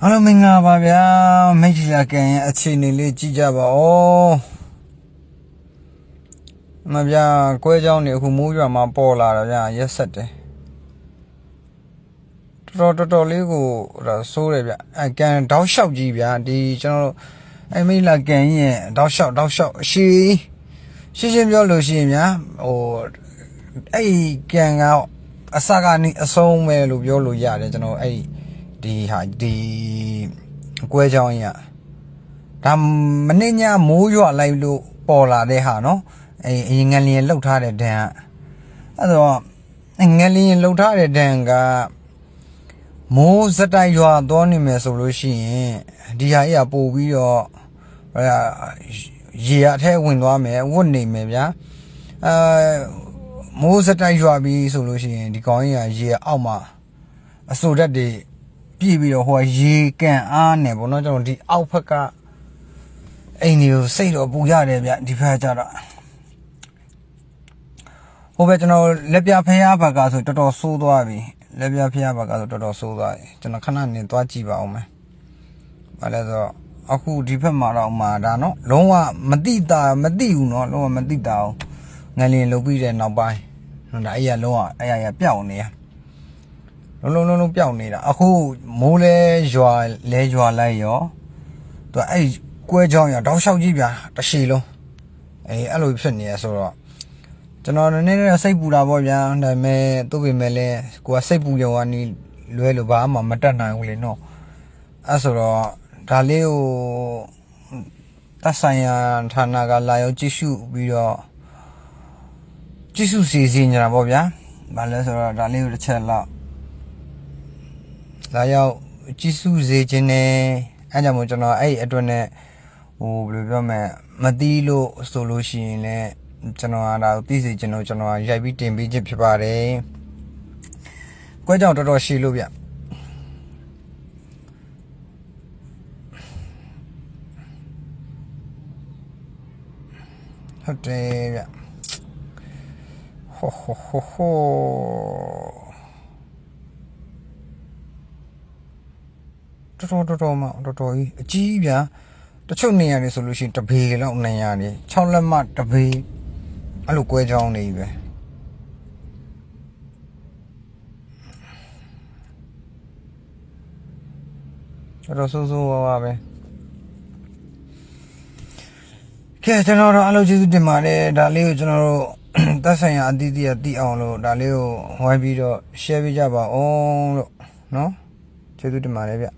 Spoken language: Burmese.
အားလုံးမင်္ဂလာပါဗျာမိတ်ဆွေကံရဲ့အခြေအနေလေးကြည့်ကြပါဦးမဗျာကွဲเจ้าနေအခုမိုးရွာမှာပေါ်လာတော့ဗျာရက်ဆက်တယ်တော်လေးကိုစိုးတယ်ဗျအဲကန်တောက်လျှောက်ကြီးဗျာဒီကျွန်တော်အဲ့မိလာကန်ရဲ့တောက်လျှောက်ရှင်းပြောလို့ရှိရင်ဗျာဟိုအဲ့ကန်ကအစကနေအဆုံးပဲလို့ပြောလို့ရတယ်ကျွန်တော်အဲ့ဒီကွဲကြောင်းကြီးဒါမနေ့ညမိုးရွာလိုက်လို့ပေါ်လာတဲ့ဟာနော်အရင်ငလျင်လှုပ်ထားတဲ့ဒဏ်အဲ့တော့ငလျင်လှုပ်ထားတဲ့ဒဏ်ကမိုးစတိုက်ရွာသွားနေမယ်ဆိုလို့ရှိရင်ဒီဟာကြီးကပို့ပြီးတော့ရေအထဲဝင်သွားမယ်ဝတ်နေမယ်ဗျာမိုးစတိုက်ရွာပြီးဆိုလို့ရှိရင်ဒီကောင်ကြီးကရေအောက်မှာအစိုးတက်တွေပြည်ပြီးတော့ဟိုရေကန်အားနေပေါ့နော်ကျွန်တော်ဒီအောက်ဖက်ကအိမ်ကြီးကိုစိတ်တော့ပူရတယ်ဗျဒီဖက်ကျတော့ဟိုဘက်ကျွန်တော်လက်ပြဖျားဘက်ကဆိုတော်တော်ဆိုးသွားပြီလက်ပြဖျားဘက်ကဆိုတော်တော်ဆိုးသွားပြီကျွန်တော်ခဏနေသွားကြည့်ပါအောင်မယ်ဘာလဲဆိုတော့အခုဒီဖက်မှာတော့မှာဒါနော်လုံးဝမတိဘူးနော်လုံးဝမတိတာအောင်ငလျင်လုတ်ပြီးတဲ့နောက်ပိုင်းဒါအဲ့ရလုံးဝအဲ့ရပျောက်နေရလုံးပျောက်နေတာအခုမိုးလဲရွာလိုက်ရောသူအဲ့ကွဲကြောင်းရတောက်လျှောက်ကြီးဗျာတရှည်လုံးအဲ့လိုဖြစ်နေရဆိုတော့ကျွန်တော်နည်းနည်းစိတ်ပူတာပေါ့ဗျာဒါပေမဲ့သူ့ပေမဲ့လဲကိုကစိတ်ပူရောကနေလွဲလို့ဘာမှမတတ်နိုင်ဘူးလေနော်အဲ့ဆိုတော့ဒါလေးကိုသက်ဆိုင်ရာဌာနကလာရောက်ကြည့်ရှုပြီးတော့ကြည့်ရှုစီနေတာပေါ့ဗျာဘာလဲဆိုတော့ဒါလေးကိုတစ်ချက်လောက်လာရောက်ကြည့်စုစေခြင်းနဲ့အဲ့ကြောင့်မို့ကျွန်တော်အဲ့အတွက်နဲ့ဟိုဘယ်လိုပြောမလဲမတီးလို့ဆိုလို့ရှိရင်လည်းကျွန်တော်ဒါကိုသိစေကျွန်တော်ရိုက်ပြီးတင်ပေးခြင်းဖြစ်ပါတယ်။ကွဲကြောင်တော်တော်ရှည်လို့ဗျ။ဟုတ်တယ်ဗျ။ဟိုတော်ကြီးအကြီးဗျာတချို့နေရာတွေဆိုလို့ရှိရင်တပေလောက်နေရာနေ6လက်မတပေအဲ့လိုကွဲကြောင်းနေပြီပဲတော်ဆိုးပါပဲကဲကျွန်တော်တို့အားလုံးကျေးဇူးတင်ပါတယ်ဒါလေးကိုကျွန်တော်တို့သက်ဆိုင်ရာအသီးသီးသိအောင်လို့ဒါလေးကိုဝိုင်းပြီးတော့ share ပေးကြပါအောင်လို့နော်ကျေးဇူးတင်ပါတယ်ဗျ